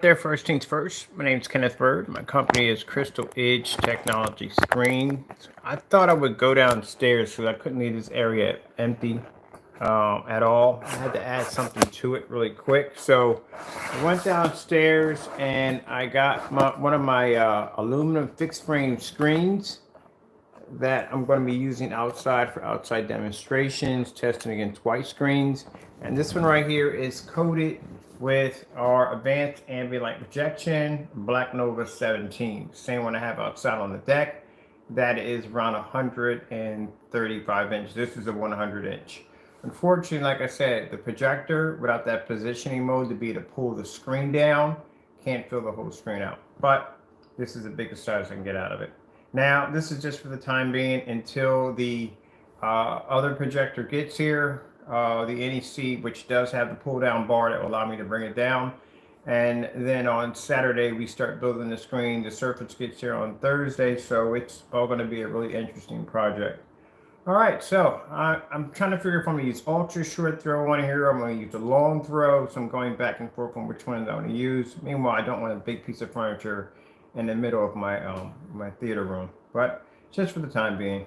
There, first things first. My name is Kenneth Bird. My company is Crystal Edge Technology Screen. I thought I would go downstairs because I couldn't leave this area empty at all. I had to add something to it really quick. So I went downstairs and I got one of my aluminum fixed frame screens that I'm going to be using outside for outside demonstrations, testing against white screens. And this one right here is coated with our advanced ambient light projection, Black Nova 17. Same one I have outside on the deck. That is around 135 inch. This is a 100 inch. Unfortunately, like I said, the projector without that positioning mode to be able to pull the screen down can't fill the whole screen out. But this is the biggest size I can get out of it. Now, this is just for the time being until the other projector gets here, the NEC, which does have the pull down bar that will allow me to bring it down. And then on Saturday, we start building the screen. The Surface gets here on Thursday, so it's all going to be a really interesting project. All right, so I'm trying to figure if I'm going to use ultra short throw on here. I'm going to use a long throw, so I'm going back and forth on which one I want to use. Meanwhile, I don't want a big piece of furniture in the middle of my my theater room, but just for the time being.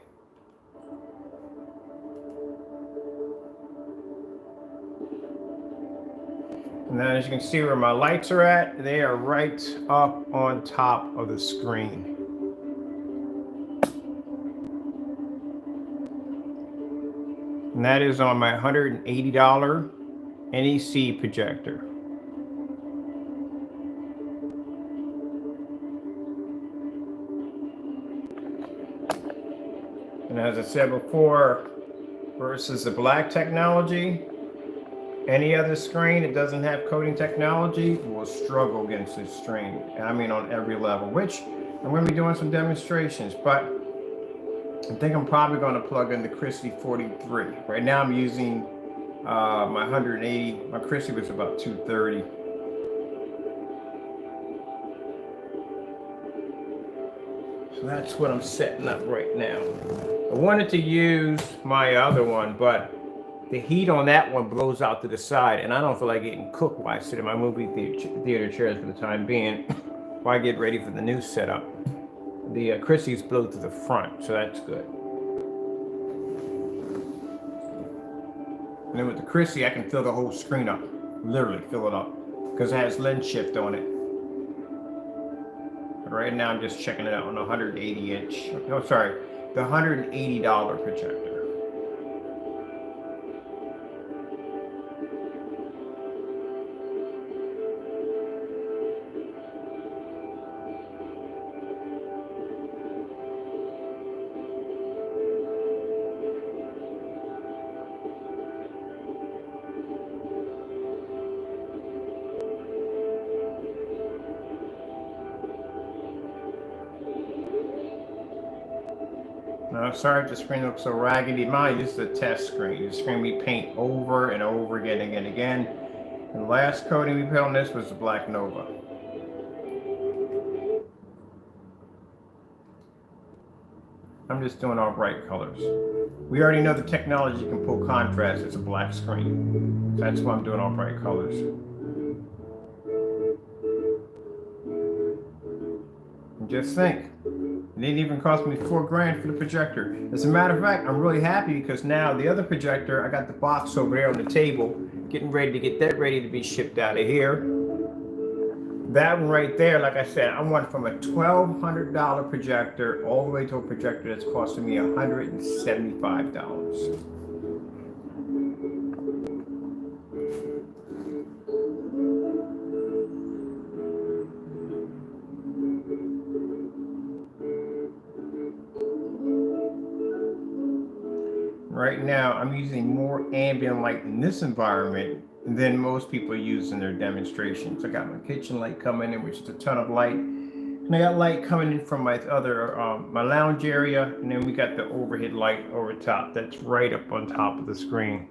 And then as you can see where my lights are at, they are right up on top of the screen. And that is on my $180 NEC projector. And as I said before, versus the black technology, any other screen that doesn't have coating technology will struggle against this screen. I mean, on every level, which I'm going to be doing some demonstrations, but I think I'm probably going to plug in the Christie 43. Right now I'm using my 180. My Christie was about 230. So that's what I'm setting up right now. I wanted to use my other one, but the heat on that one blows out to the side, and I don't feel like getting cooked while I sit in my movie theater chairs for the time being while I get ready for the new setup. The Christie's blow to the front, so that's good. And then with the Christie, I can fill the whole screen up, literally fill it up, because it has lens shift on it. But right now I'm just checking it out on a 180 inch, oh sorry, the $180 projector. Now, sorry if the screen looks so raggedy. Mine, this is a test screen. The screen we paint over and over again and again. And the last coating we put on this was the Black Nova. I'm just doing all bright colors. We already know the technology can pull contrast as a black screen. So that's why I'm doing all bright colors. And just think, it didn't even cost me $4,000 for the projector. As a matter of fact, I'm really happy because now the other projector, I got the box over there on the table, getting ready to get that ready to be shipped out of here. That one right there, like I said, I went from a $1,200 projector all the way to a projector that's costing me $175. Right now, I'm using more ambient light in this environment than most people use in their demonstrations. I got my kitchen light coming in, which is a ton of light. And I got light coming in from my other, my lounge area. And then we got the overhead light over top that's right up on top of the screen.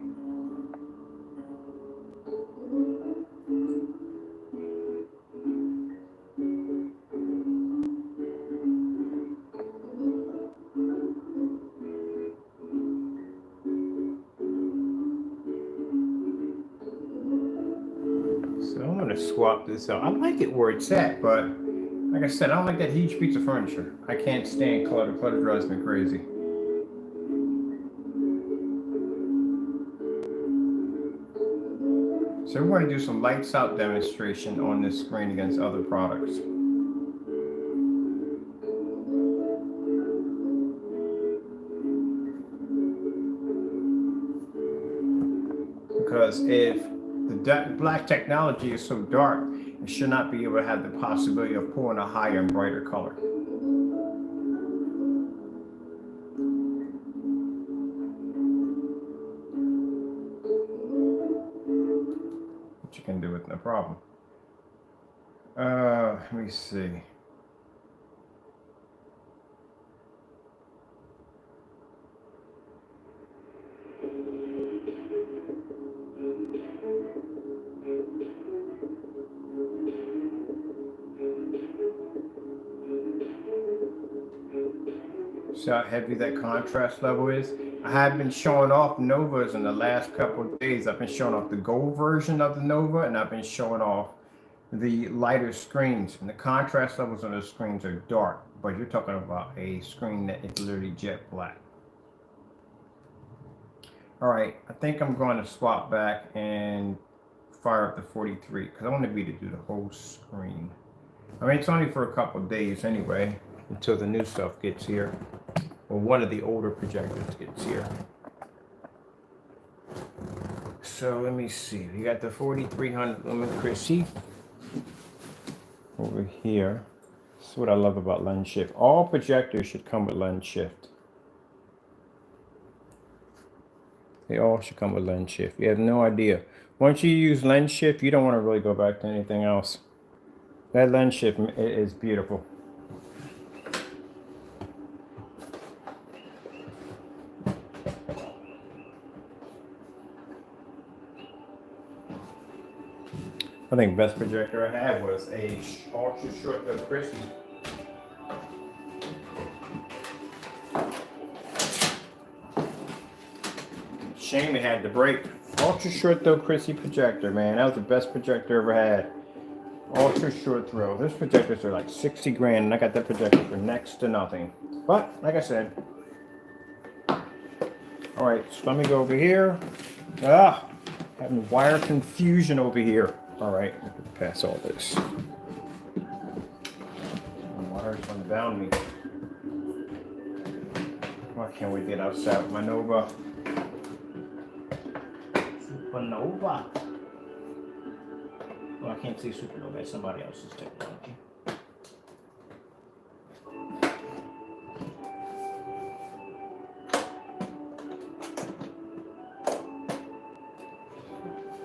swap this out. I like it where it's at, but like I said, I don't like that huge piece of furniture. I can't stand clutter. Clutter drives me crazy. So we're going to do some lights out demonstration on this screen against other products. Because if the black technology is so dark, it should not be able to have the possibility of pulling a higher and brighter color. Which you can do with no problem. Let me see. See how heavy that contrast level is? I have been showing off Novas in the last couple of days. I've been showing off the gold version of the Nova, and I've been showing off the lighter screens. And the contrast levels on those screens are dark, but you're talking about a screen that is literally jet black. All right, I think I'm going to swap back and fire up the 43 because I want to be to do the whole screen. I mean, it's only for a couple of days anyway, until the new stuff gets here, or one of the older projectors gets here. So let me see. We got the 4300 lumen Christie over here. That's what I love about lens shift. All projectors should come with lens shift. They all should come with lens shift. You have no idea. Once you use lens shift, you don't want to really go back to anything else. That lens shift is beautiful. I think the best projector I had was a ultra short of Christie. Shame it had to break. Ultra short throw Christie projector, man. That was the best projector I ever had. Ultra short throw. Those projectors are like 60 grand, and I got that projector for next to nothing. But, like I said. Alright, so let me go over here. Having wire confusion over here. Alright, pass all this. The wire's unbound me. Why can't we get outside with my Nova? Supernova. Well, I can't say supernova, it's somebody else's technology.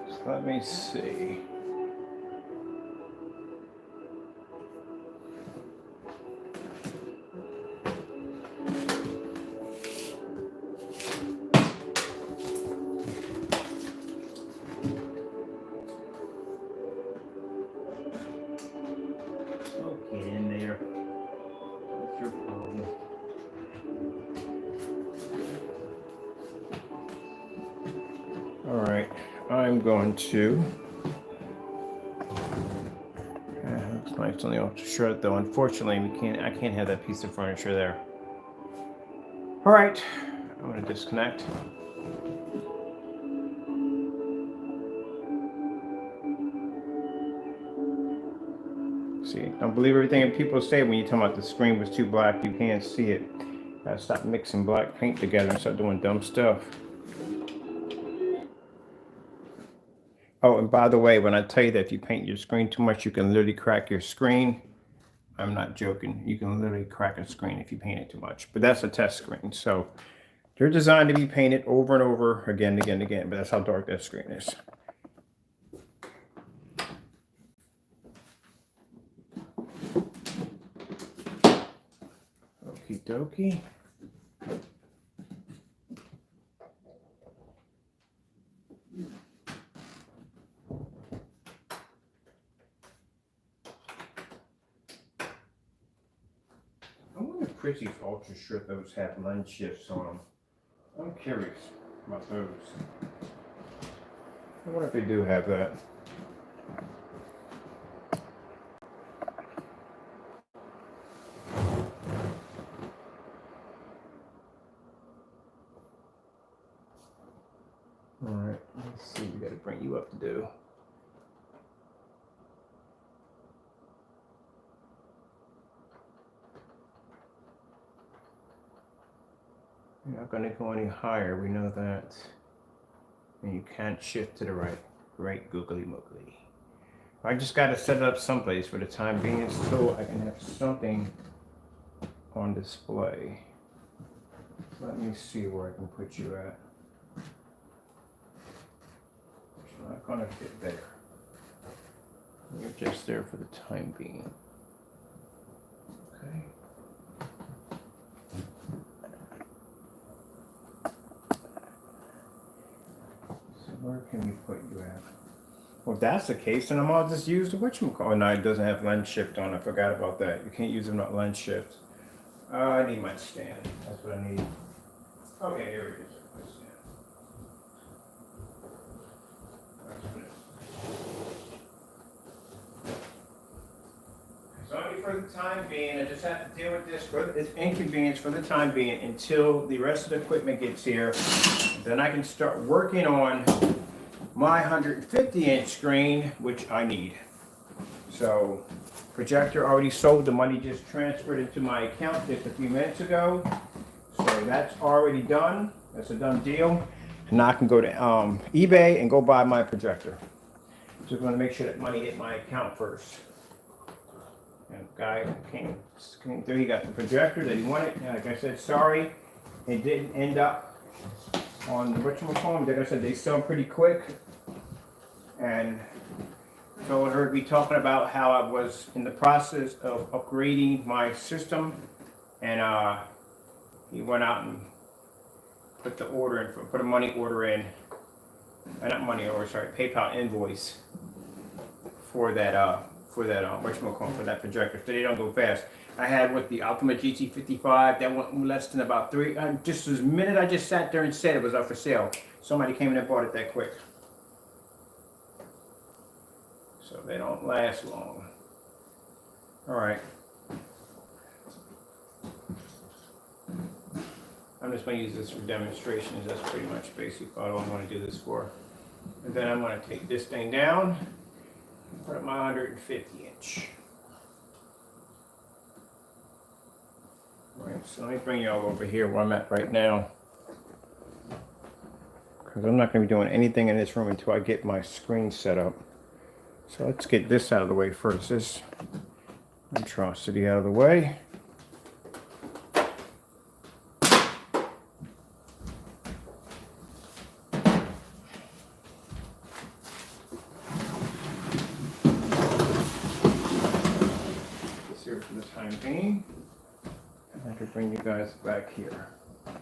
So let me see. I'm going to. Looks nice on the ultra short though. Unfortunately, I can't have that piece of furniture there. All right, I'm going to disconnect. See, don't believe everything people say when you talk about the screen was too black. You can't see it. Gotta stop mixing black paint together and start doing dumb stuff. Oh, and by the way, when I tell you that if you paint your screen too much, you can literally crack your screen. I'm not joking. You can literally crack a screen if you paint it too much. But that's a test screen. So they're designed to be painted over and over again and again and again. But that's how dark that screen is. Okie dokie. Christie's ultra short, those have lens shifts on them. I'm curious about those. I wonder if they do have that. All right, let's see. We got to bring you up to do. You're not going to go any higher. We know that. And you can't shift to the right. Right, googly moogly. I just got to set it up someplace for the time being so I can have something on display. Let me see where I can put you at. It's not going to fit there. You're just there for the time being. Okay. So where can we put you at? Well, if that's the case, then I'll just use the whatchamacallit. Oh, no, it doesn't have lens shift on. I forgot about that. You can't use it on lens shift. I need my stand. That's what I need. Okay, here it is. So only for the time being, I just have to deal with this for this inconvenience for the time being until the rest of the equipment gets here. Then I can start working on my 150-inch screen, which I need. So, projector already sold. The money just transferred into my account just a few minutes ago. So that's already done. That's a done deal. And now I can go to eBay and go buy my projector. Just want to make sure that money hit my account first. And guy came through. He got the projector that he wanted. And like I said, sorry, it didn't end up on the whatchamacallit. Like I said, they sell pretty quick. And so I heard me talking about how I was in the process of upgrading my system, and he went out and put the order in, put a money order in, not money order, sorry, PayPal invoice for that whatchamacallit, for that projector. So they don't go fast. I had with the Ultima GT55 that went less than about just the minute I just sat there and said it was up for sale, somebody came in and bought it that quick. So they don't last long. All right. I'm just going to use this for demonstrations. That's pretty much basically all I want to do this for. And then I'm going to take this thing down and put up my 150-inch. All right, so let me bring you all over here where I'm at right now, because I'm not going to be doing anything in this room until I get my screen set up. So let's get this out of the way first. This monstrosity out of the way. This here for the time being. And I can bring you guys back here. So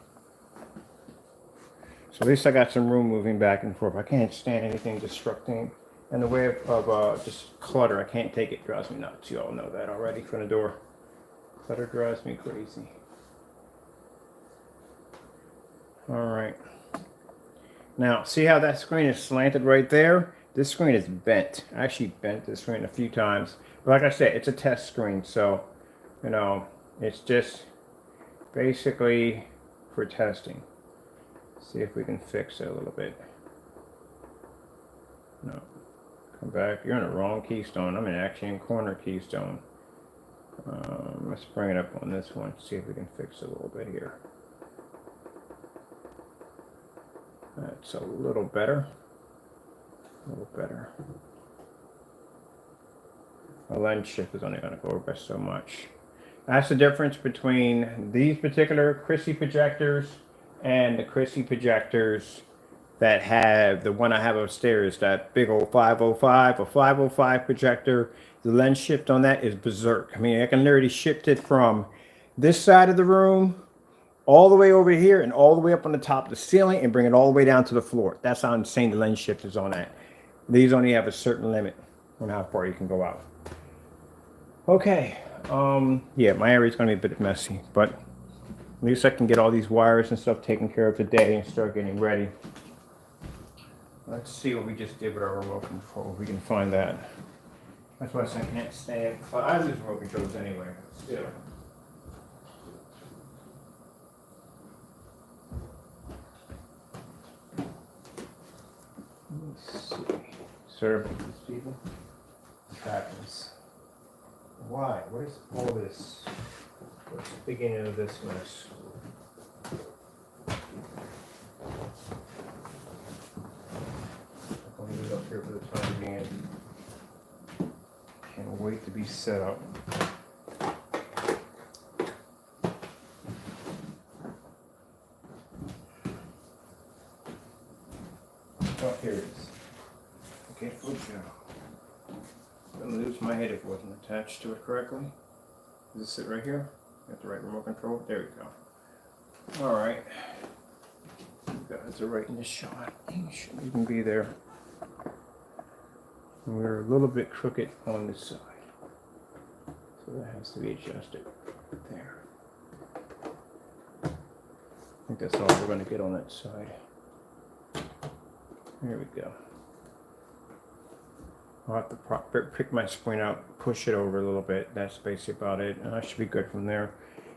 at least I got some room moving back and forth. I can't stand anything disrupting in the way of just clutter. I can't take it. It drives me nuts. You all know that already from the door. Clutter drives me crazy. All right. Now, see how that screen is slanted right there? This screen is bent. I actually bent this screen a few times. But like I said, it's a test screen. So, you know, it's just basically for testing. See if we can fix it a little bit. No. Come back. You're in the wrong keystone. I'm actually in corner keystone. Let's bring it up on this one. See if we can fix it a little bit here. That's a little better. A little better. The lens shift is only going to go over so much. That's the difference between these particular Christie projectors and the Christie projectors that have the one I have upstairs, that big old 505, a 505 projector. The lens shift on that is berserk. I mean, I can literally shift it from this side of the room all the way over here and all the way up on the top of the ceiling and bring it all the way down to the floor. That's how insane the lens shift is on that. These only have a certain limit on how far you can go out. Okay. Yeah, my area is going to be a bit messy, but at least I can get all these wires and stuff taken care of today and start getting ready. Let's see what we just did with our remote control, if we can find that. That's why I say I can't stand. I lose remote controls anyway, but still. Let's see. Serving these people. Happens. Why? What is all this? What's the beginning of this mess? I'll leave it up here for the time being. Can't wait to be set up. Oh, here it is. Okay, good job. I'm gonna lose my head if it wasn't attached to it correctly. Does this sit right here? Got the right remote control? There we go. Alright. You guys are right in the shot. You shouldn't even be there. We're a little bit crooked on this side. So that has to be adjusted. There. I think that's all we're going to get on that side. There we go. I'll have to pick my spring out, push it over a little bit. That's basically about it. And I should be good from there.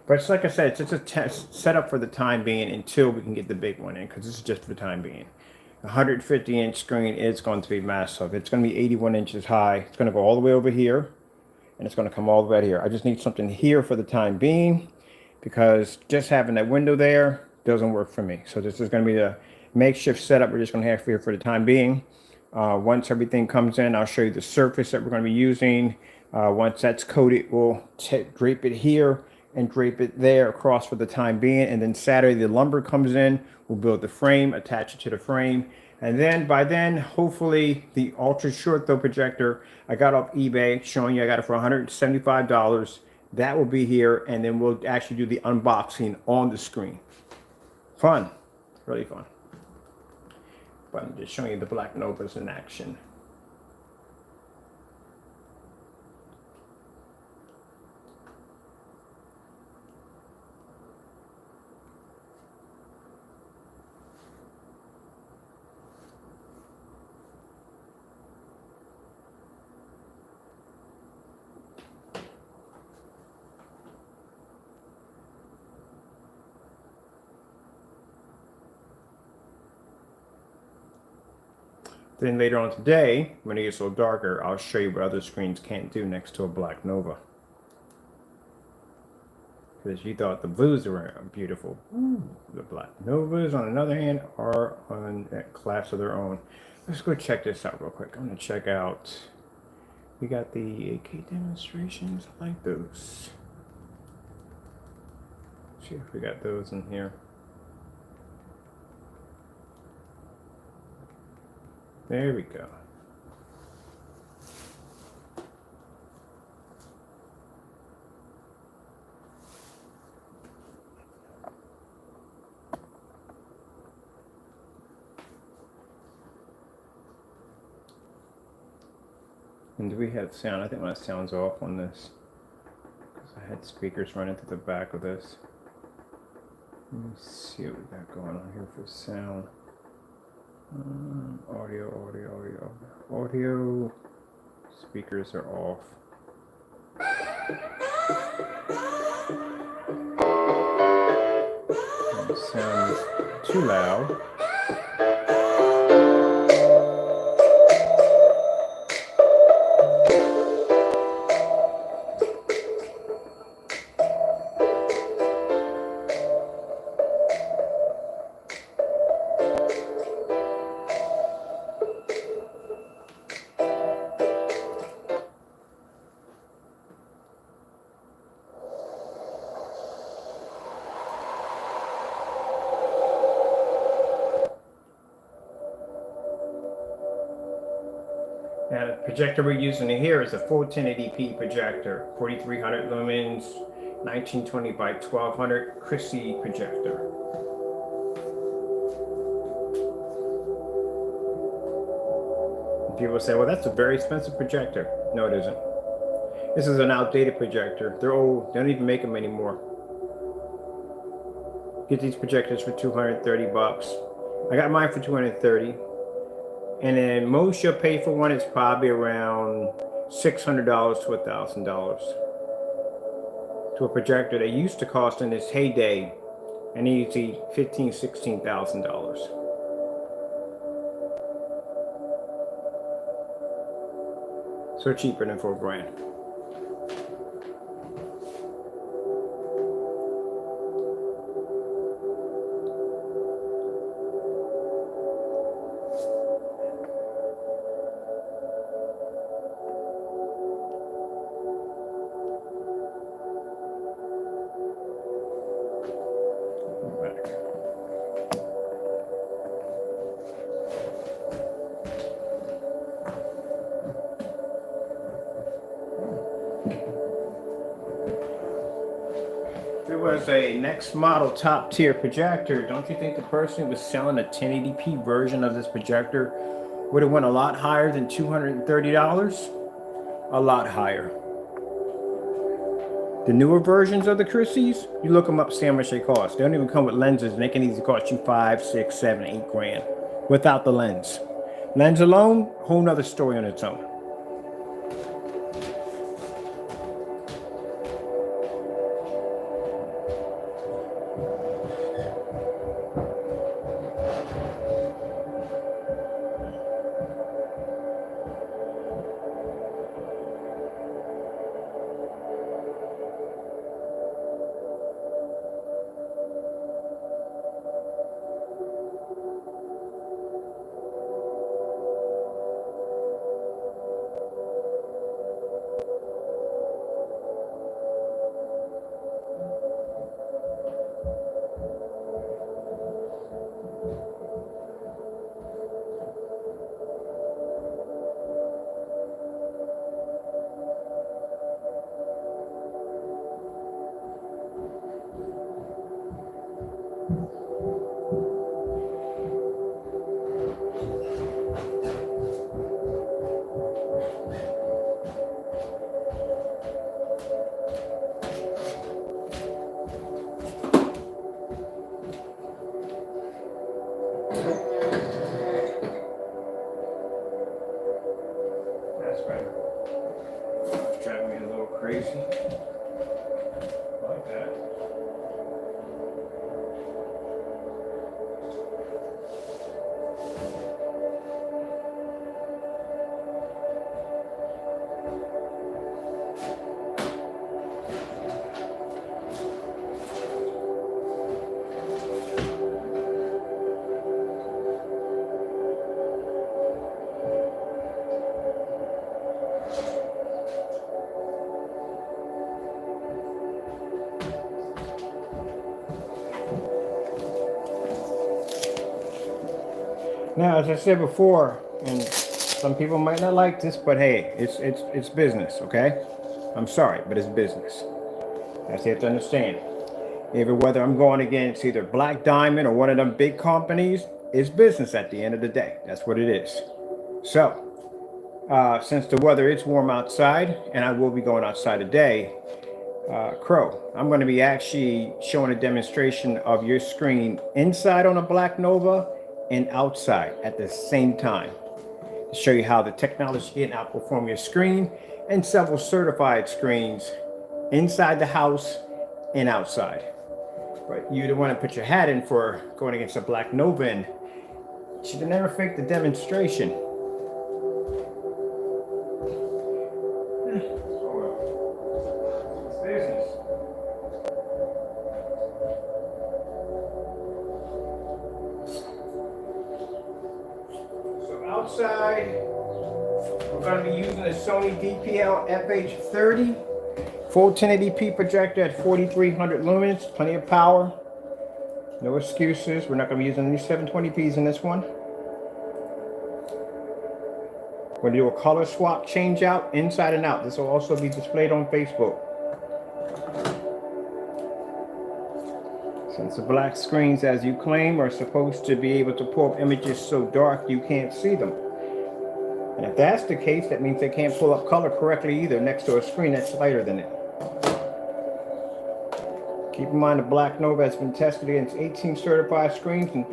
But it's like I said, it's just a test setup for the time being until we can get the big one in, because this is just for the time being. 150-inch screen is going to be massive. It's going to be 81 inches high. It's going to go all the way over here, and it's going to come all the way out here. I just need something here for the time being, because just having that window there doesn't work for me. So this is going to be the makeshift setup we're just going to have here for the time being. Once everything comes in, I'll show you the surface that we're going to be using. Once that's coated, we'll drape it here and drape it there across for the time being. And then Saturday, the lumber comes in. We'll build the frame, attach it to the frame. And then by then, hopefully, the ultra short throw projector I got off eBay, showing you I got it for $175. That will be here. And then we'll actually do the unboxing on the screen. Fun. Really fun. But I'm just showing you the Black Novas in action. Then later on today, when it gets a little darker, I'll show you what other screens can't do next to a Black Nova. Because you thought the blues were beautiful. Ooh, the Black Novas, on the other hand, are on a class of their own. Let's go check this out real quick. I'm going to check out, we got the AK demonstrations. I like those. See if we got those in here. There we go. And do we have sound? I think my sound's off on this, because I had speakers running through the back of this. Let me see what we got going on here for sound. Audio. Speakers are off. And the sound is too loud. Now the projector we're using here is a full 1080p projector, 4300 lumens, 1920 by 1200 Christie projector. And people say, well, that's a very expensive projector. No, it isn't. This is an outdated projector. They're old. They don't even make them anymore. Get these projectors for 230 bucks. I got mine for 230. And then most you'll pay for one is probably around $600 to $1,000 to a projector that used to cost in its heyday an easy $15,000 to $16,000. So cheaper than $4,000. If it was a next model top tier projector, don't you think the person who was selling a 1080p version of this projector would have went a lot higher than $230? A lot higher. The newer versions of the Christies, you look them up, see how much they cost. They don't even come with lenses, and they can easily cost you 5, 6, 7, 8 grand without the lens. Lens alone, whole nother story on its own. That's better. It's driving me a little crazy. Like that. Now, as I said before, and some people might not like this, but hey, it's business, okay? I'm sorry, but it's business. That's you have to understand. Even whether I'm going against either Black Diamond or one of them big companies, it's business at the end of the day. That's what it is. So, since the weather is warm outside, and I will be going outside today, Crow, I'm going to be actually showing a demonstration of your screen inside on a Black Nova and outside at the same time to show you how the technology can outperform your screen and several certified screens inside the house and outside. But you don't want to put your hat in for going against a Black Nova, and you should never fake the demonstration. It's business. So outside, we're going to be using a Sony DPL FH30 full 1080p projector at 4300 lumens, plenty of power. No excuses. We're not going to be using any 720p's in this one. We're going to do a color swap change out inside and out. This will also be displayed on Facebook. Since the black screens, as you claim, are supposed to be able to pull up images so dark you can't see them. And if that's the case, that means they can't pull up color correctly either next to a screen that's lighter than it. Keep in mind the Black Nova has been tested against 18 certified screens and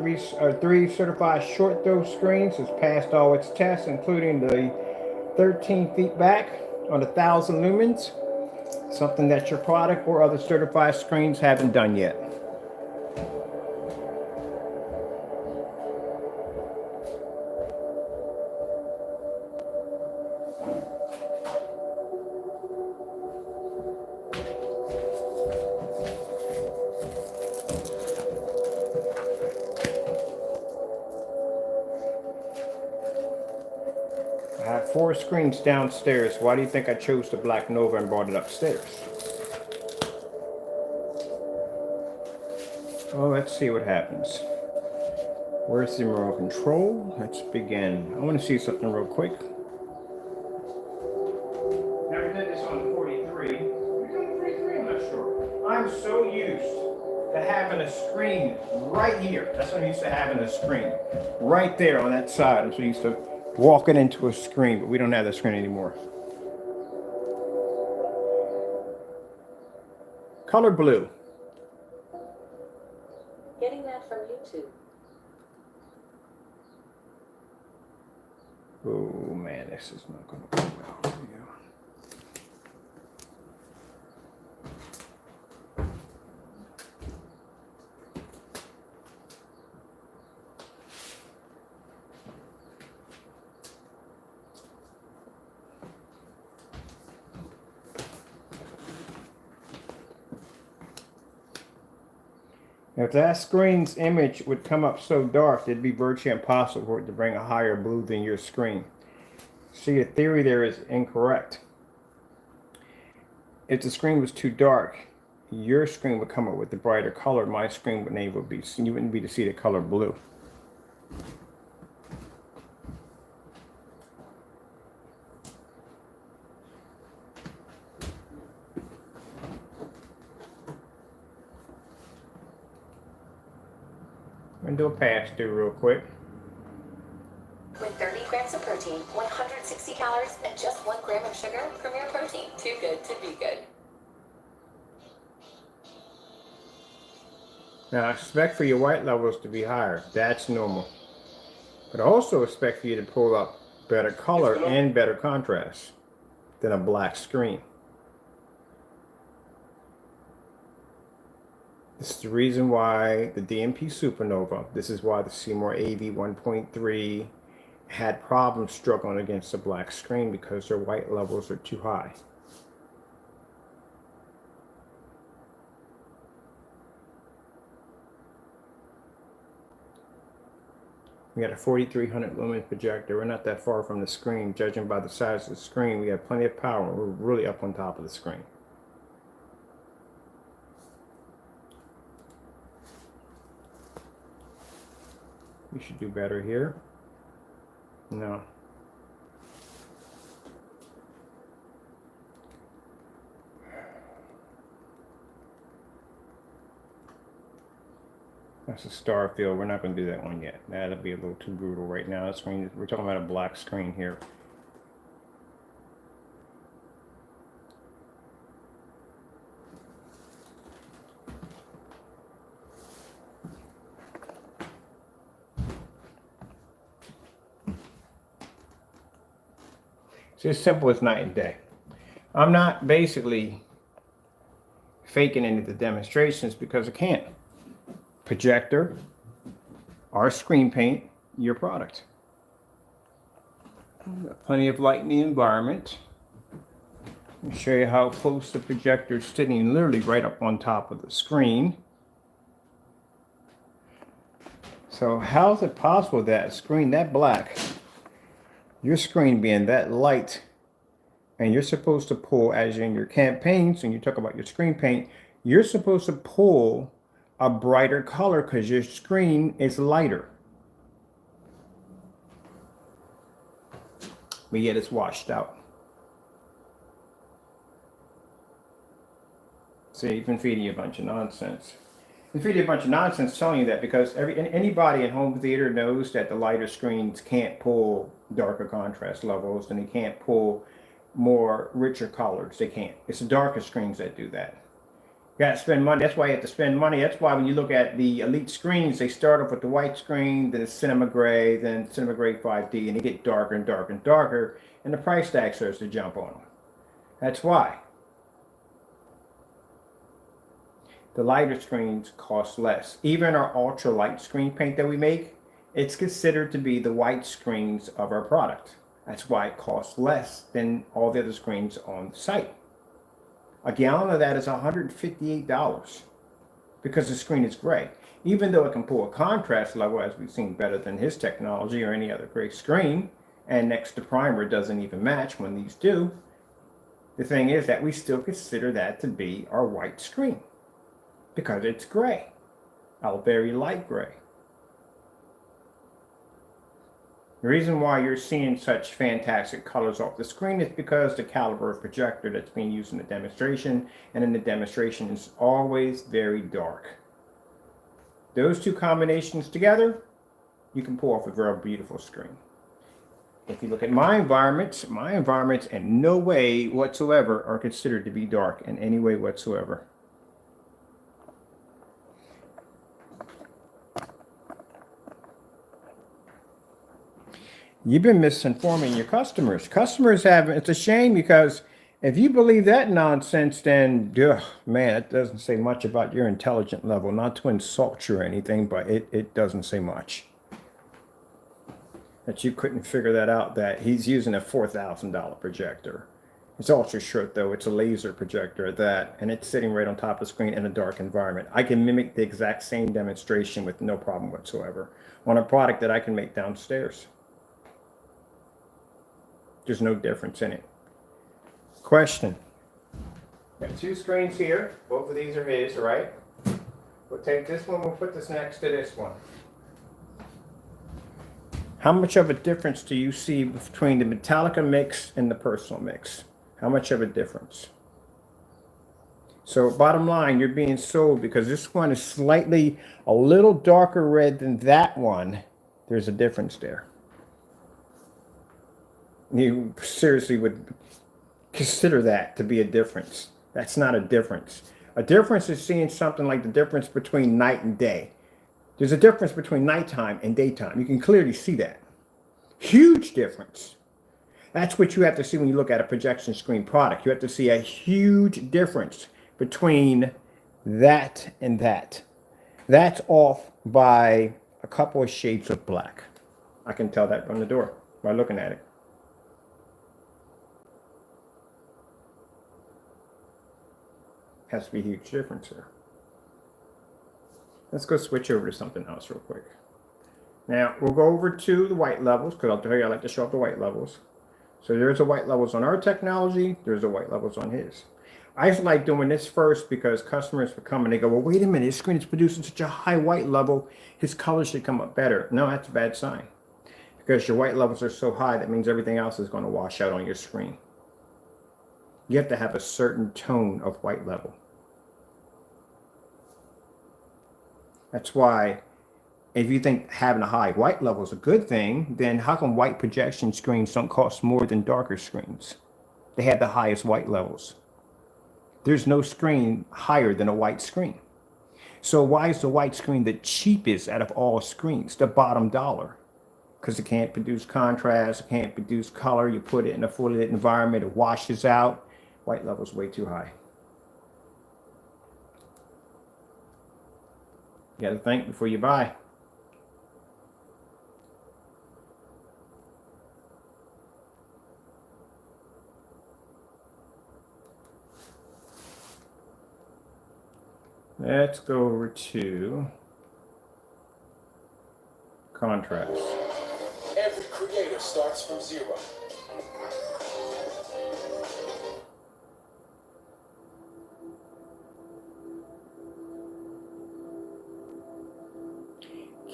three certified short throw screens. Has passed all its tests, including the 13 feet back on 1,000 lumens, something that your product or other certified screens haven't done yet. 4 screens downstairs. Why do you think I chose the Black Nova and brought it upstairs? Well, let's see what happens. Where's the remote control? Let's begin. I want to see something real quick. Never did this on the 43. We're doing the 43, I'm not sure. I'm so used to having a screen right here. That's what I'm used to having a screen. Right there on that side. I'm so used to walking into a screen, but we don't have that screen anymore. Color blue. Getting that from YouTube. Oh man, this is not going to go well. If that screen's image would come up so dark, it'd be virtually impossible for it to bring a higher blue than your screen. So your theory there is incorrect. If the screen was too dark, your screen would come up with the brighter color. My screen wouldn't able to be, you wouldn't be to see the color blue. I'm going to do a pass through real quick. With 30 grams of protein, 160 calories, and just 1 gram of sugar, Premier Protein. Too good to be good. Now I expect for your white levels to be higher. That's normal. But I also expect for you to pull up better color and better contrast than a black screen. This is the reason why the DMP Supernova, this is why the Seymour AV 1.3 had problems struggling against the black screen, because their white levels are too high. We got a 4300 lumen projector. We're not that far from the screen. Judging by the size of the screen, we have plenty of power. We're really up on top of the screen. We should do better here. No. That's a star field. We're not going to do that one yet. That'll be a little too brutal right now. We're talking about a black screen here. It's as simple as night and day. I'm not basically faking any of the demonstrations because I can't. Projector, our screen paint, your product. Plenty of light in the environment. I'll show you how close the projector is sitting, literally right up on top of the screen. So how is it possible that a screen that black, your screen being that light, and you're supposed to pull, as in your campaigns, and you talk about your screen paint, you're supposed to pull a brighter color because your screen is lighter. But yet it's washed out. So you've been feeding you a bunch of nonsense. Been feeding you a bunch of nonsense telling you that because anybody in home theater knows that the lighter screens can't pull darker contrast levels and they can't pull more richer colors. They can't. It's the darker screens that do that. You got to spend money. That's why you have to spend money. That's why when you look at the elite screens, they start off with the white screen, then it's cinema gray, then cinema gray 5D, and they get darker and darker and darker, and the price tag starts to jump on them. That's why. The lighter screens cost less. Even our ultra light screen paint that we make, it's considered to be the white screens of our product. That's why it costs less than all the other screens on the site. A gallon of that is $158 because the screen is gray. Even though it can pull a contrast level, as we've seen, better than his technology or any other gray screen, and next to primer doesn't even match when these do, the thing is that we still consider that to be our white screen because it's gray, a very light gray. The reason why you're seeing such fantastic colors off the screen is because the caliber of projector that's being used in the demonstration, and in the demonstration is always very dark. Those two combinations together, you can pull off a very beautiful screen. If you look at my environments in no way whatsoever are considered to be dark in any way whatsoever. You've been misinforming your customers. Customers have, it's a shame because if you believe that nonsense, then, man, it doesn't say much about your intelligence level. Not to insult you or anything, but it doesn't say much. That you couldn't figure that out, that he's using a $4,000 projector. It's ultra short though, it's a laser projector at that, and it's sitting right on top of the screen in a dark environment. I can mimic the exact same demonstration with no problem whatsoever on a product that I can make downstairs. There's no difference in it. Question. Got two screens here. Both of these are his, right? We'll take this one, we'll put this next to this one. How much of a difference do you see between the Metallica mix and the personal mix? How much of a difference? So bottom line, you're being sold because this one is slightly a little darker red than that one. There's a difference there. You seriously would consider that to be a difference. That's not a difference. A difference is seeing something like the difference between night and day. There's a difference between nighttime and daytime. You can clearly see that. Huge difference. That's what you have to see when you look at a projection screen product. You have to see a huge difference between that and that. That's off by a couple of shades of black. I can tell that from the door by looking at it. Has to be a huge difference here. Let's go switch over to something else real quick. Now, we'll go over to the white levels, because I'll tell you I like to show up the white levels. So there's a white levels on our technology, there's a white levels on his. I just like doing this first because customers will come and they go, well, wait a minute, his screen is producing such a high white level, his color should come up better. No, that's a bad sign. Because your white levels are so high, that means everything else is going to wash out on your screen. You have to have a certain tone of white level. That's why if you think having a high white level is a good thing, then how come white projection screens don't cost more than darker screens? They have the highest white levels. There's no screen higher than a white screen. So why is the white screen the cheapest out of all screens, the bottom dollar? Because it can't produce contrast, it can't produce color. You put it in a fully lit environment, it washes out. White level is way too high. You got to think before you buy. Let's go over to contrast. Every creator starts from zero.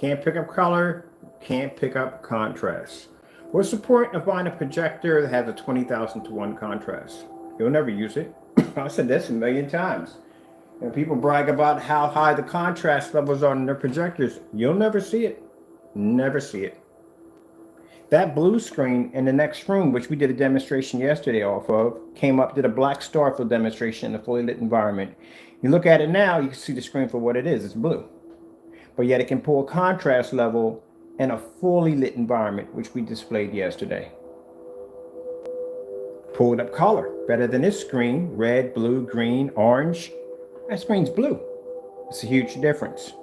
Can't pick up color, can't pick up contrast. What's the point of buying a projector that has a 20,000 to 1 contrast? You'll never use it. I said this a million times. And people brag about how high the contrast levels are in their projectors. You'll never see it. Never see it. That blue screen in the next room, which we did a demonstration yesterday off of, came up, did a black starfield demonstration in a fully lit environment. You look at it now, you can see the screen for what it is. It's blue. But yet it can pull a contrast level in a fully lit environment, which we displayed yesterday. Pulled up color, better than this screen, red, blue, green, orange. That screen's blue. It's a huge difference.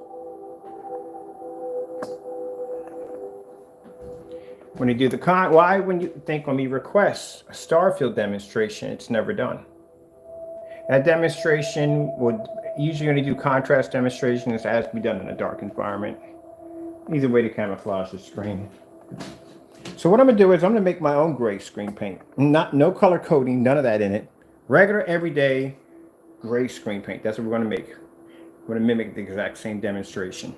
When you do the why when you think when we request a starfield demonstration, it's never done. That demonstration would usually when you do contrast demonstrations, it has to be done in a dark environment. Either way to camouflage the screen. So what I'm gonna do is I'm gonna make my own gray screen paint. No color coding, none of that in it. Regular, everyday gray screen paint. That's what we're gonna make. We're gonna mimic the exact same demonstration.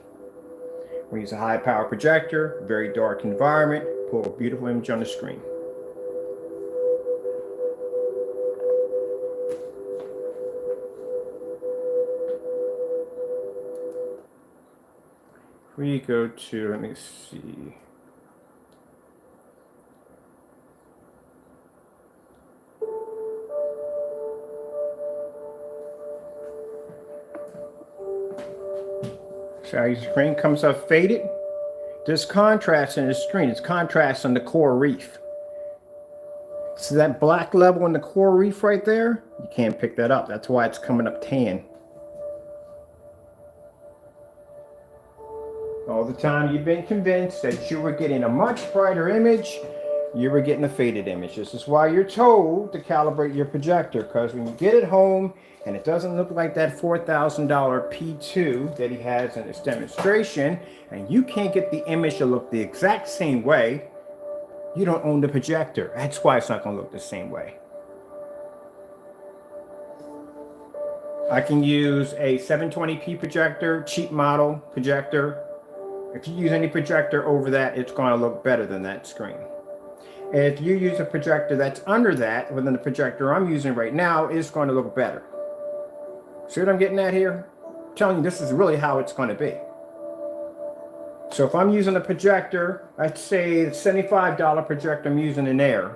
We use a high power projector, very dark environment, pull a beautiful image on the screen. We go to, let me see. So your screen comes up faded. There's contrast in the screen. It's contrast on the core reef. So that black level in the core reef right there, you can't pick that up. That's why it's coming up tan. All the time you've been convinced that you were getting a much brighter image, you were getting a faded image. This is why you're told to calibrate your projector, because when you get it home and it doesn't look like that $4,000 P2 that he has in his demonstration, and you can't get the image to look the exact same way, you don't own the projector. That's why it's not going to look the same way. I can use a 720p projector, cheap model projector. If you use any projector over that, it's going to look better than that screen. If you use a projector that's under that, well, then the projector I'm using right now is going to look better. See what I'm getting at here? I'm telling you, this is really how it's going to be. So if I'm using a projector, let's say the $75 projector I'm using in there,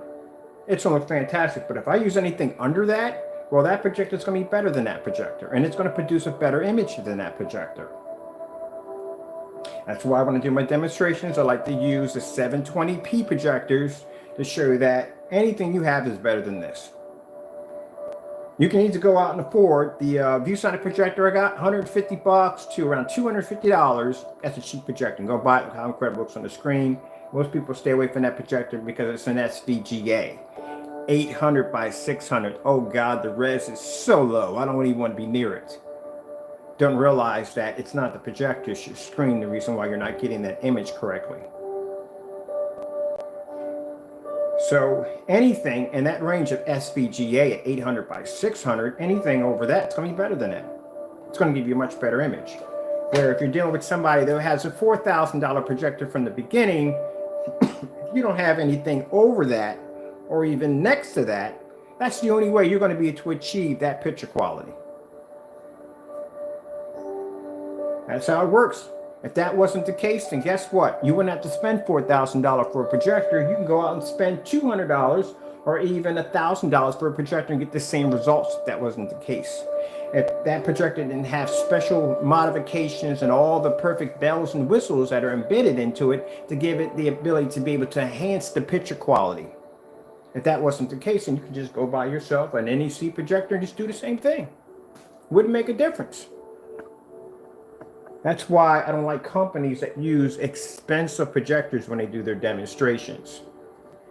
it's going to look fantastic. But if I use anything under that, well, that projector is going to be better than that projector, and it's going to produce a better image than that projector. That's why when I do my demonstrations, I like to use the 720p projectors to show you that anything you have is better than this. You can either go out and afford the ViewSonic projector I got, 150 bucks to around $250. That's a cheap projector. Go buy it, look how incredible it looks on the screen. Most people stay away from that projector because it's an SVGA. 800 by 600. Oh God, the res is so low. I don't even want to be near it. Don't realize that it's not the projector, it's your screen, the reason why you're not getting that image correctly. So anything in that range of SVGA at 800 by 600, anything over that, it's going to be better than that. It's going to give you a much better image. Where if you're dealing with somebody that has a $4,000 projector from the beginning, if you don't have anything over that or even next to that, that's the only way you're going to be able to achieve that picture quality. That's how it works. If that wasn't the case, then guess what? You wouldn't have to spend $4,000 for a projector. You can go out and spend $200 or even $1,000 for a projector and get the same results if that wasn't the case. If that projector didn't have special modifications and all the perfect bells and whistles that are embedded into it to give it the ability to be able to enhance the picture quality. If that wasn't the case, then you could just go buy yourself an NEC projector and just do the same thing. Wouldn't make a difference. That's why I don't like companies that use expensive projectors when they do their demonstrations.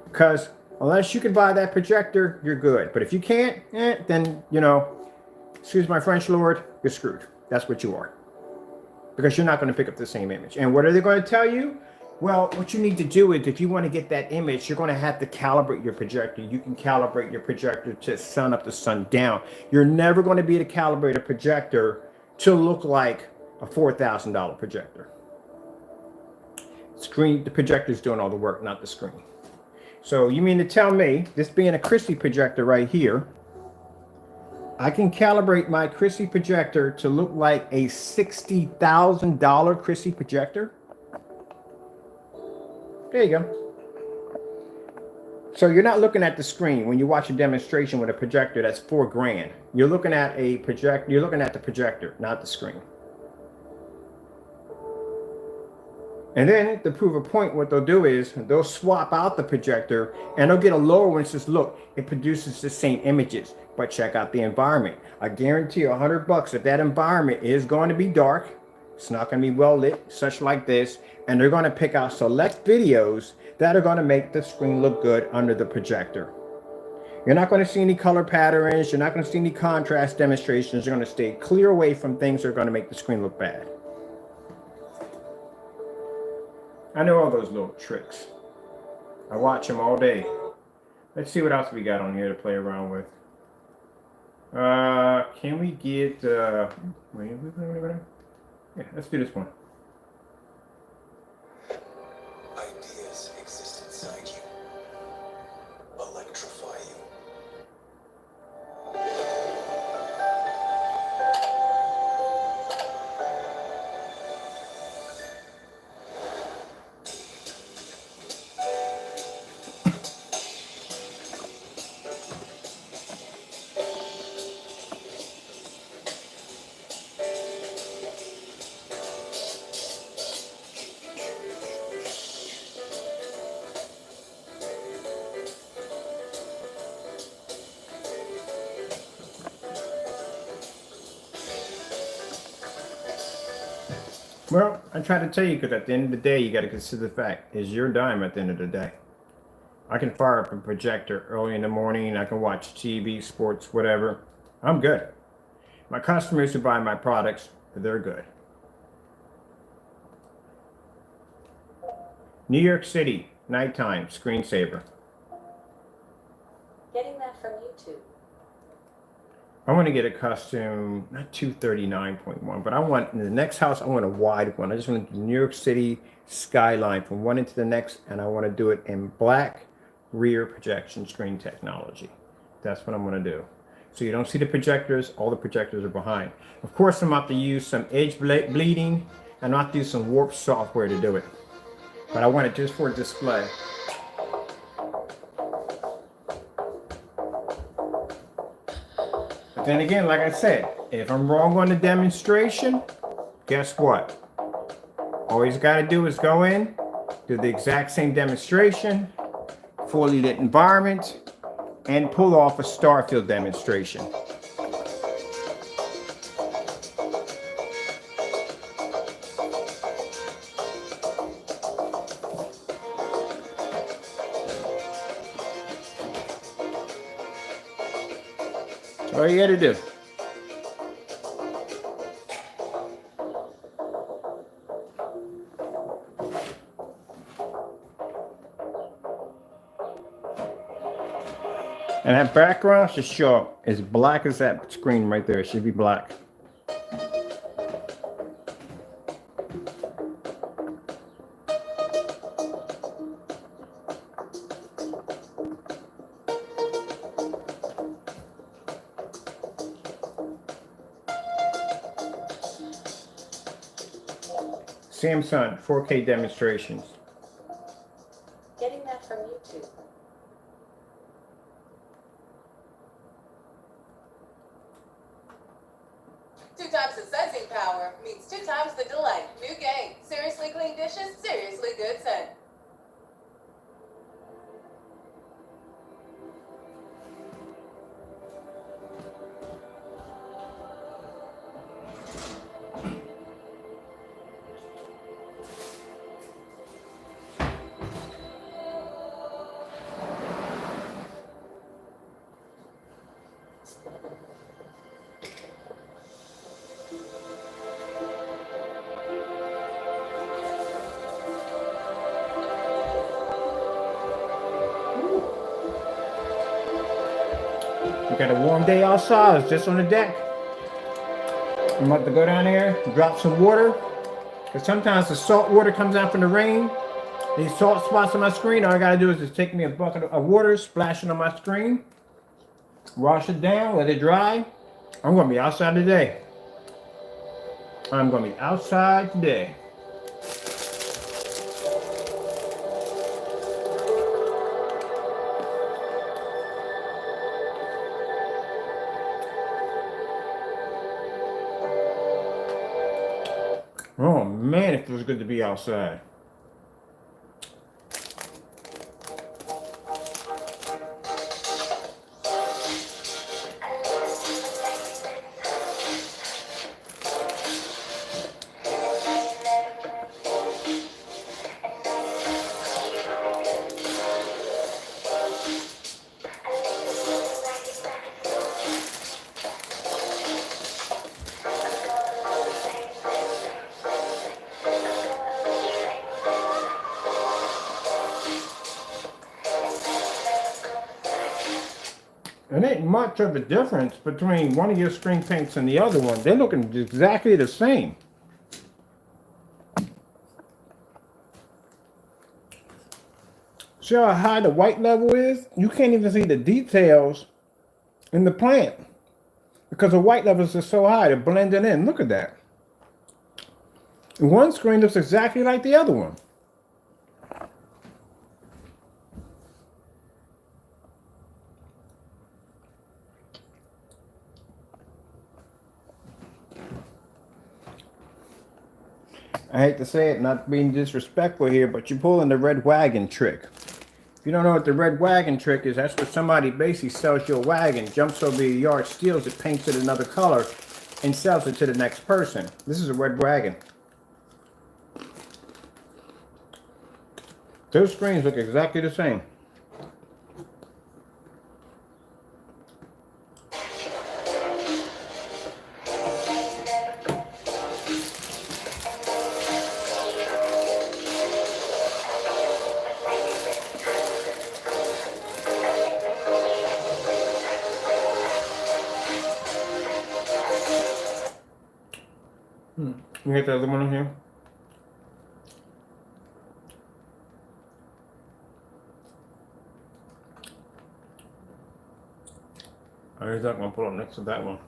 Because unless you can buy that projector, you're good. But if you can't, then, you know, excuse my French, Lord, you're screwed. That's what you are. Because you're not going to pick up the same image. And what are they going to tell you? Well, what you need to do is if you want to get that image, you're going to have to calibrate your projector. You can calibrate your projector to sun up to sun down. You're never going to be able to calibrate a projector to look like a $4,000 projector. The projector's doing all the work, not the screen. So you mean to tell me, this being a Christie projector right here, I can calibrate my Christie projector to look like a $60,000 Christie projector? There you go. So you're not looking at the screen when you watch a demonstration with a projector that's $4,000. You're looking at a projector. You're looking at the projector, not the screen. And then to prove a point, what they'll do is they'll swap out the projector and they'll get a lower one that says, look, it produces the same images, but check out the environment. I guarantee you $100 if that environment is going to be dark, it's not going to be well lit, such like this, and they're going to pick out select videos that are going to make the screen look good under the projector. You're not going to see any color patterns. You're not going to see any contrast demonstrations. You're going to stay clear away from things that are going to make the screen look bad. I know all those little tricks. I watch them all day. Let's see what else we got on here to play around with. Can we get, yeah, let's do this one. Ideas exist inside you. Electrify you. Well, I try to tell you because at the end of the day, you got to consider the fact it's your dime at the end of the day. I can fire up a projector early in the morning. I can watch TV, sports, whatever. I'm good. My customers who buy my products, they're good. New York City, nighttime, screensaver. Getting that from YouTube. I want to get a custom, not 239.1, but I want, in the next house, I want a wide one. I just want New York City skyline from one into the next, and I want to do it in black rear projection screen technology. That's what I'm going to do. So you don't see the projectors, all the projectors are behind. Of course, I'm about to use some edge bleeding, and I'll have to use some warp software to do it. But I want it just for display. But then again, like I said, if I'm wrong on the demonstration, guess what? All he's got to do is go in, do the exact same demonstration, fully lit environment, and pull off a Starfield demonstration. That's all you got to do. And that background should show up as black as that screen right there. It should be black. Samsung 4K demonstrations. Getting that from YouTube. Two times the sensing power means 2 times the delight. New game. Seriously clean dishes, seriously good scent. We got a warm day outside. It's just on the deck. I'm about to go down there, drop some water. Because sometimes the salt water comes out from the rain. These salt spots on my screen, all I gotta do is just take me a bucket of water, splash it on my screen, wash it down, let it dry. I'm gonna be outside today. I'm gonna be outside today. Oh man, it feels good to be outside. It ain't much of a difference between one of your screen paints and the other one. They're looking exactly the same. See how high the white level is? You can't even see the details in the plant because the white levels are so high. They're blending in. Look at that. One screen looks exactly like the other one. I hate to say it, not being disrespectful here, but you're pulling the red wagon trick. If you don't know what the red wagon trick is, that's where somebody basically sells you a wagon, jumps over your yard, steals it, paints it another color, and sells it to the next person. This is a red wagon. Those screens look exactly the same. You get the other one in here? Or is that going to pull up next to that one?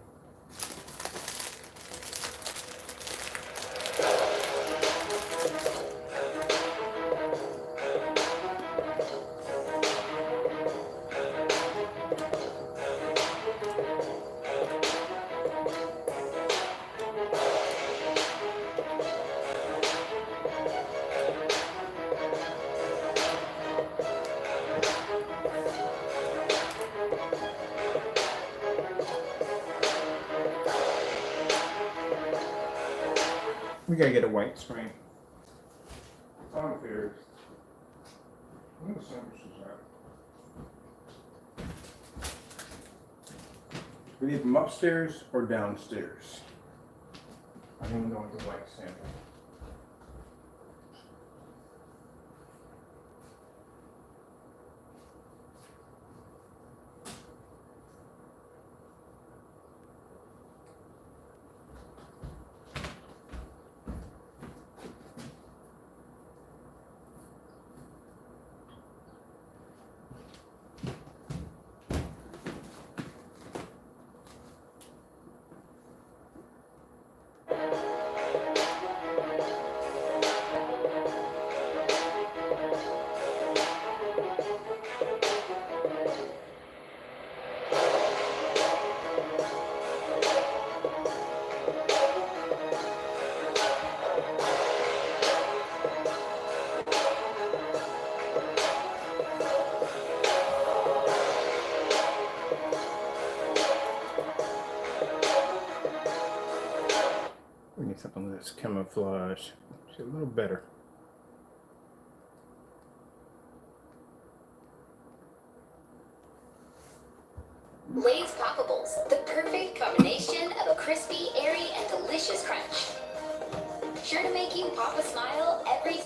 We gotta get a white screen. I'm curious. What sandwich is that? We need them upstairs or downstairs. I don't know what the white sandwich. We need something that's camouflage. It's a little better. Lay's Poppables, the perfect combination of a crispy, airy, and delicious crunch. Sure to make you pop a smile every...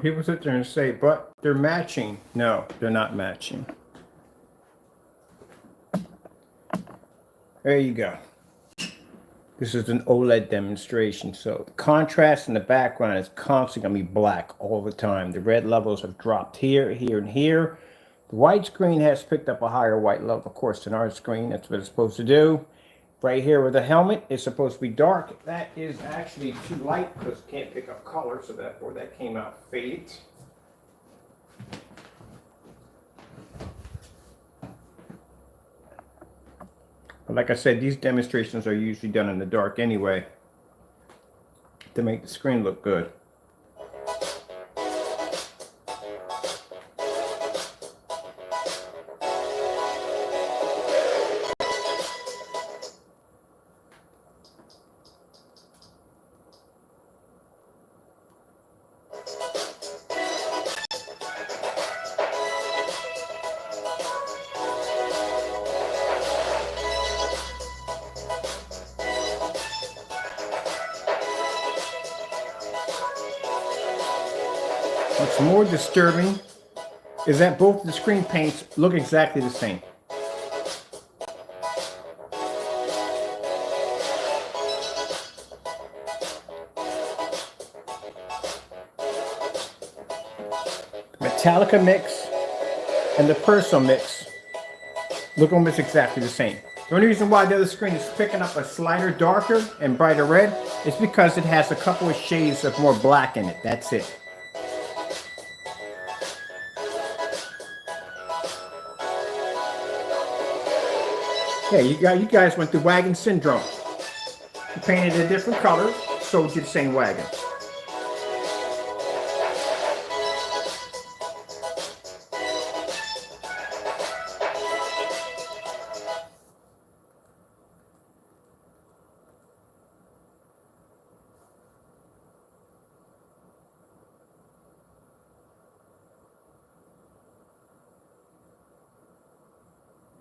People sit there and say, but they're matching. No, they're not matching. There you go. This is an OLED demonstration. So the contrast in the background is constantly going to be black all the time. The red levels have dropped here, here, and here. The white screen has picked up a higher white level, of course, than our screen. That's what it's supposed to do. Right here with the helmet is supposed to be dark. That is actually too light because it can't pick up color, so therefore that came out faded. But like I said, these demonstrations are usually done in the dark anyway to make the screen look good. more disturbing is that both the screen paints look exactly the same. Metallica mix and the personal mix look almost exactly the same. The only reason why the other screen is picking up a slighter darker and brighter red is because it has a couple of shades of more black in it. That's it. Yeah, you guys went through wagon syndrome. You painted a different color, sold you the same wagon.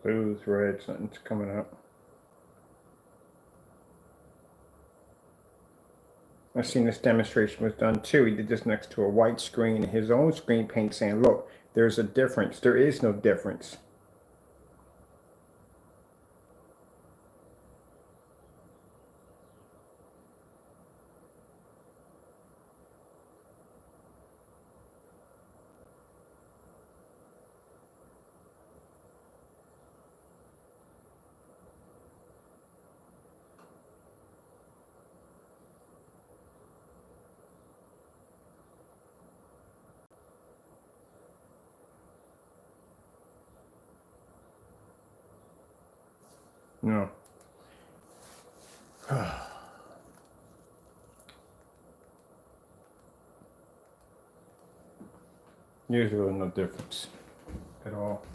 Blues, red, something's coming up. I've seen this demonstration was done too. He did this next to a white screen, his own screen paint, saying, look, there's a difference. There is no difference. No. There's really no difference at all.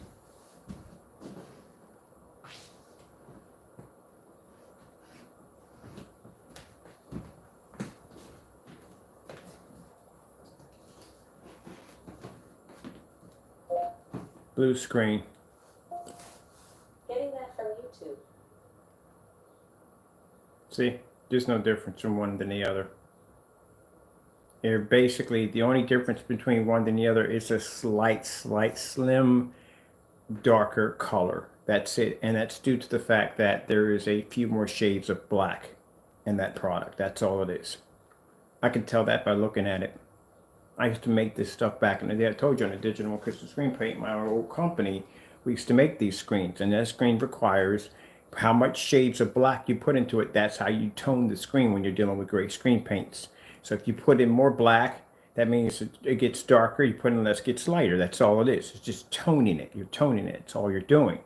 Blue screen. Getting that from YouTube. See, there's no difference from one than the other. They're basically, the only difference between one and the other is a slight, slim, darker color. That's it. And that's due to the fact that there is a few more shades of black in that product. That's all it is. I can tell that by looking at it. I used to make this stuff back in the day. I told you on the digital crystal screen paint, my old company, we used to make these screens. And that screen requires how much shades of black you put into it. That's how you tone the screen when you're dealing with gray screen paints. So if you put in more black, that means it gets darker. You put in less, it gets lighter. That's all it is. It's just toning it. You're toning it. It's all you're doing.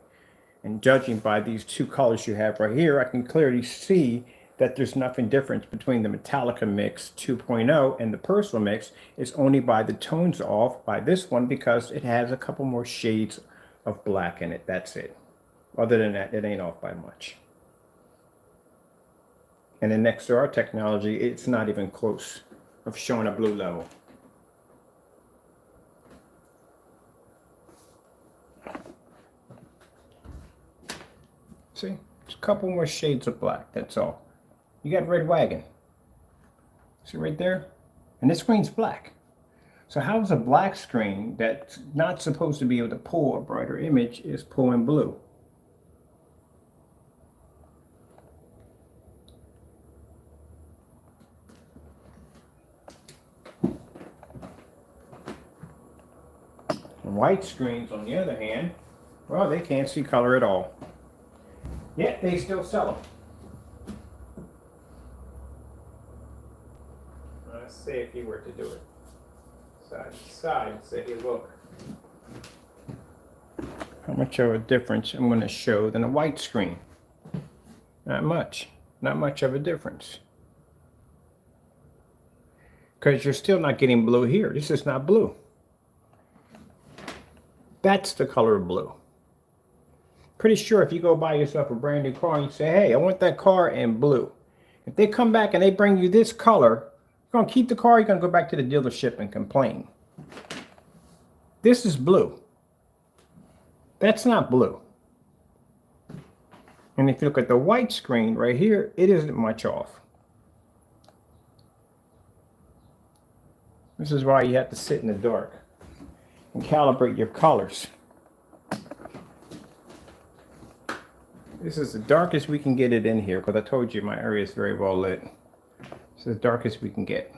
And judging by these two colors you have right here, I can clearly see that there's nothing different between the Metallica Mix 2.0 and the Personal Mix. It's only by the tones off by this one because it has a couple more shades of black in it. That's it. Other than that, it ain't off by much. And then next to our technology, it's not even close of showing a blue level. See, it's a couple more shades of black, that's all. You got red wagon. See right there? And this screen's black. So how is a black screen that's not supposed to be able to pull a brighter image is pulling blue? White screens, on the other hand, well, they can't see color at all. Yet they still sell them. Let's see if you were to do it. Side to side, say, hey, look. How much of a difference I'm going to show than a white screen? Not much. Not much of a difference. Because you're still not getting blue here. This is not blue. That's the color of blue. Pretty sure if you go buy yourself a brand new car and you say, hey, I want that car in blue. If they come back and they bring you this color, you're going to keep the car, you're going to go back to the dealership and complain. This is blue. That's not blue. And if you look at the white screen right here, it isn't much off. This is why you have to sit in the dark and calibrate your colors. This is the darkest we can get it in here because I told you my area is very well lit. It's the darkest we can get.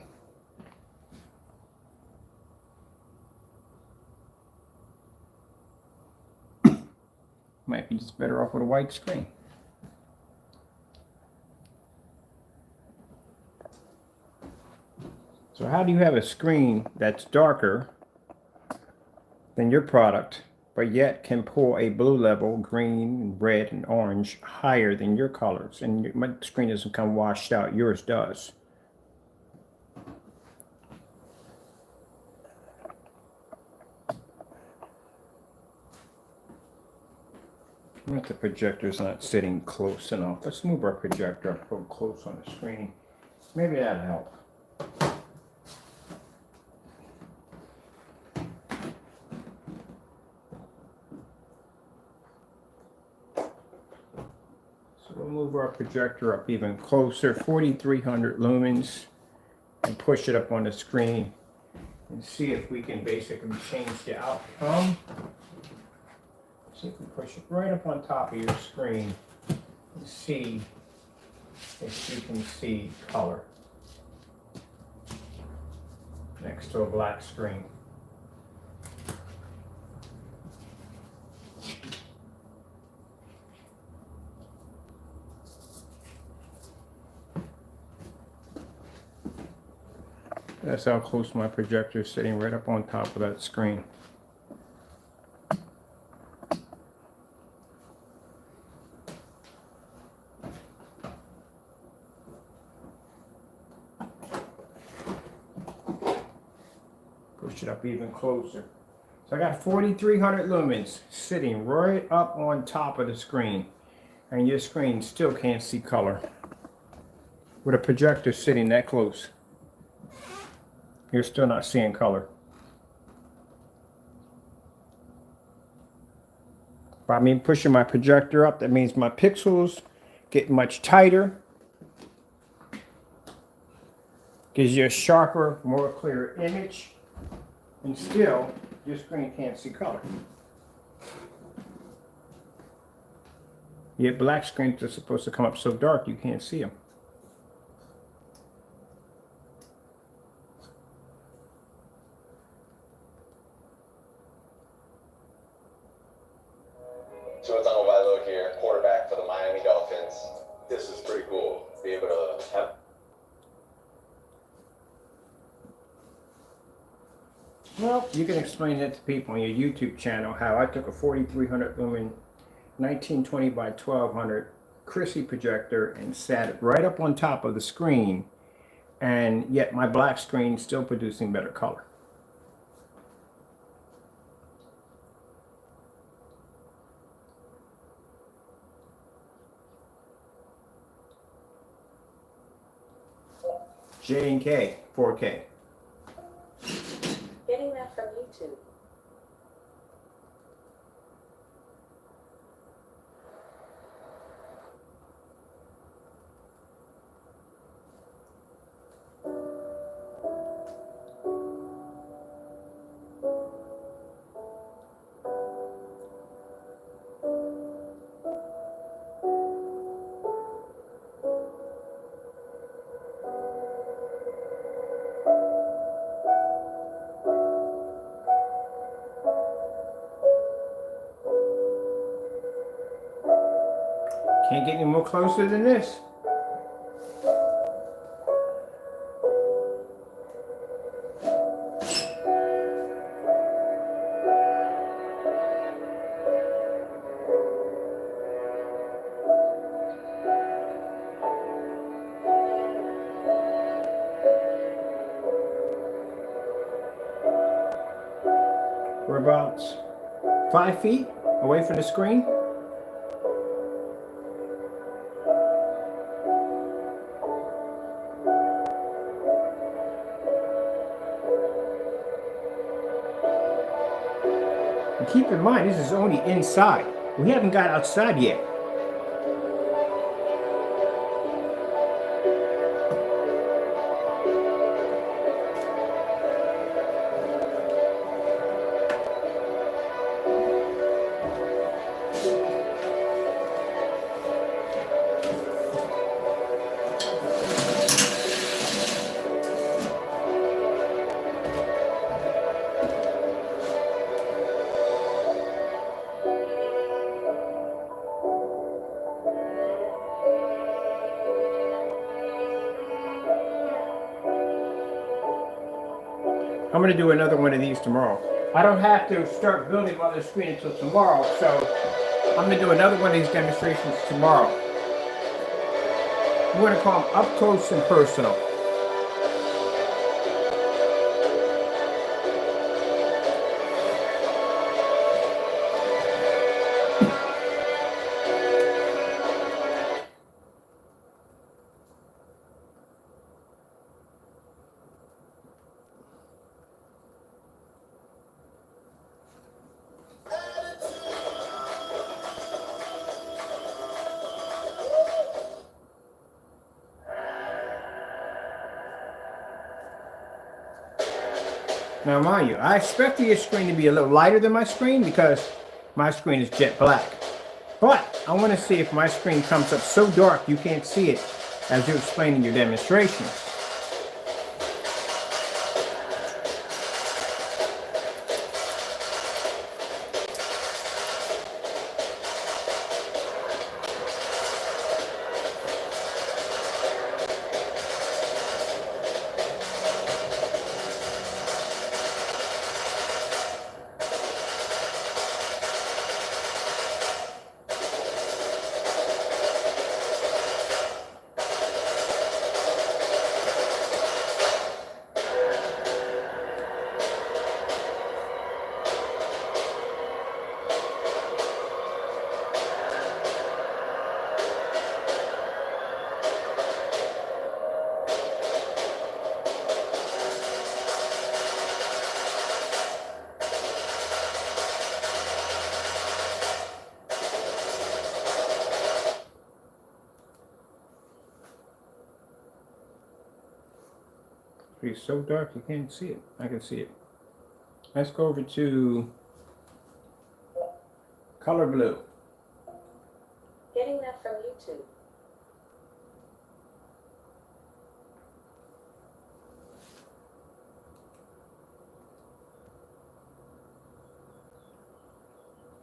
Might be just better off with a white screen. So how do you have a screen that's darker than your product, but yet can pull a blue level, green, red, and orange higher than your colors? And my screen doesn't come washed out, yours does. The projector's not sitting close enough. Let's move our projector up real close on the screen. Maybe that'll help. So we'll move our projector up even closer, 4,300 lumens, and push it up on the screen and see if we can basically change the outcome. See if we push it right up on top of your screen and see if you can see color next to a black screen. That's how close my projector is sitting, right up on top of that screen. Push it up even closer. So I got 4,300 lumens sitting right up on top of the screen, and your screen still can't see color with a projector sitting that close. You're still not seeing color. By me pushing my projector up, that means my pixels get much tighter. Gives you a sharper, more clear image. And still, your screen can't see color. Yet black screens are supposed to come up so dark you can't see them. So it's on Vilo here, quarterback for the Miami Dolphins. This is pretty cool. Be able to have. Well, you can explain that to people on your YouTube channel how I took a 4,300 lumen 1920 by 1200 Christie projector and sat it right up on top of the screen, and yet my black screen still producing better color. J&K 4K. Getting that from YouTube. Can't get any more closer than this. We're about 5 feet away from the screen. And keep in mind, this is only inside. We haven't got outside yet. I'm going to do another one of these tomorrow. I don't have to start building my other screen until tomorrow, so I'm going to do another one of these demonstrations tomorrow. We're going to call them up close and personal. Now, mind you, I expect your screen to be a little lighter than my screen because my screen is jet black. But I want to see if my screen comes up so dark you can't see it as you're explaining your demonstration. It's so dark you can't see it. I can see it. Let's go over to color blue. Getting that from YouTube.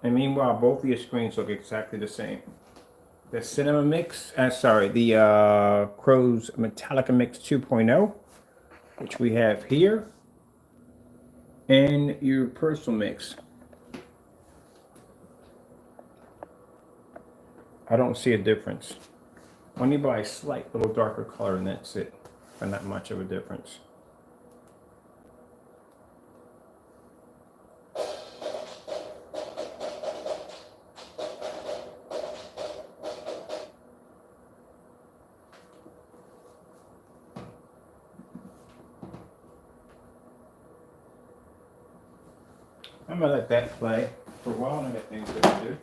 And meanwhile, both of your screens look exactly the same. The Cinema Mix, the Crow's Metallica Mix 2.0, which we have here, and your personal mix. I don't see a difference. Only by a slight little darker color, and that's it, but not much of a difference. I'm gonna let that play for a while, and I got things to do.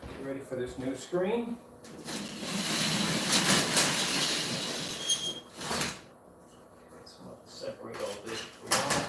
Get ready for this new screen. So I'll separate all this for now.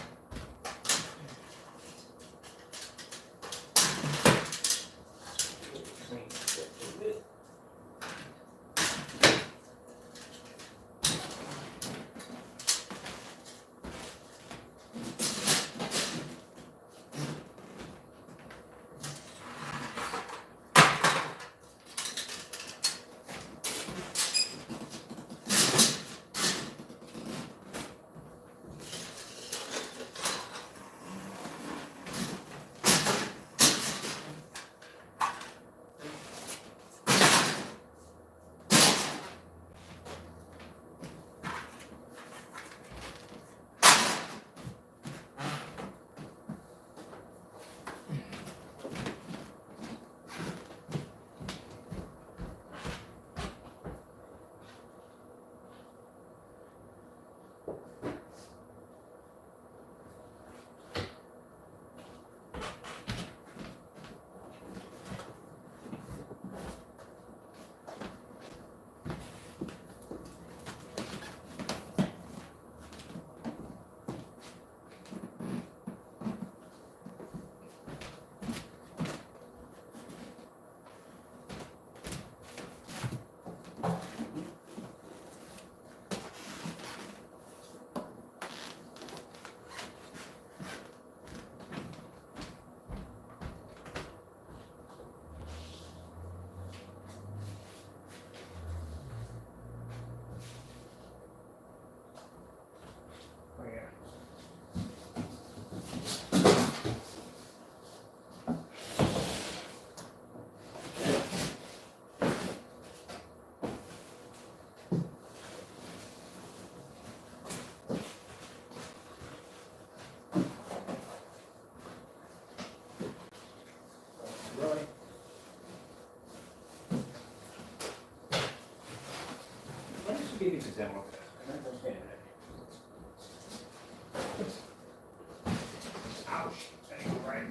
use a demo test. I don't understand that. Ouch. That ain't right.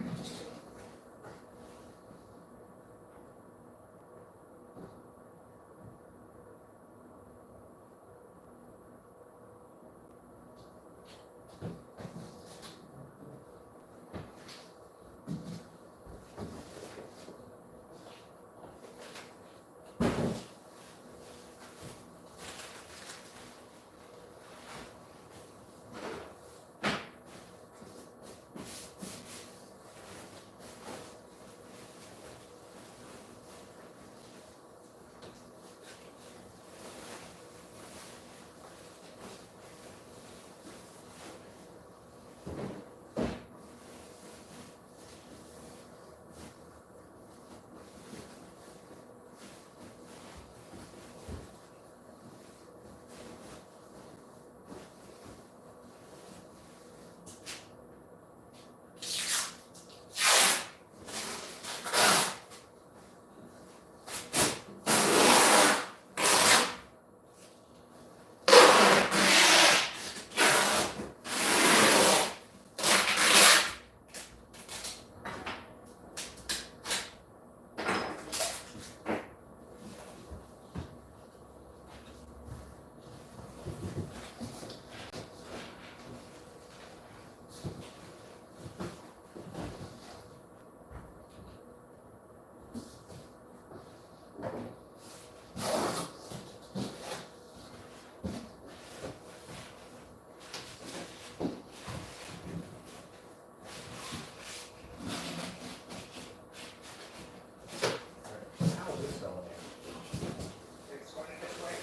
How is this going in? It's going in this way.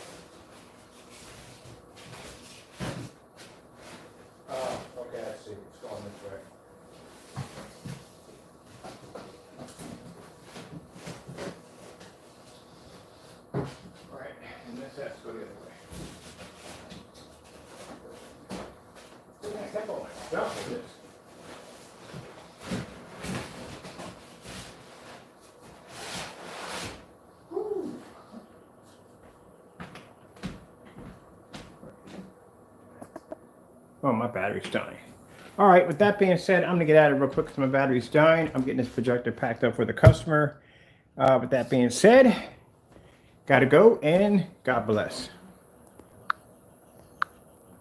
Oh, okay, I see. It's going this way. Right, and this has to go the other way. Yeah, I kept all my stuff with this. Oh, my battery's dying. All right, with that being said, I'm going to get out of it real quick because my battery's dying. I'm getting this projector packed up for the customer. With that being said, got to go, and God bless.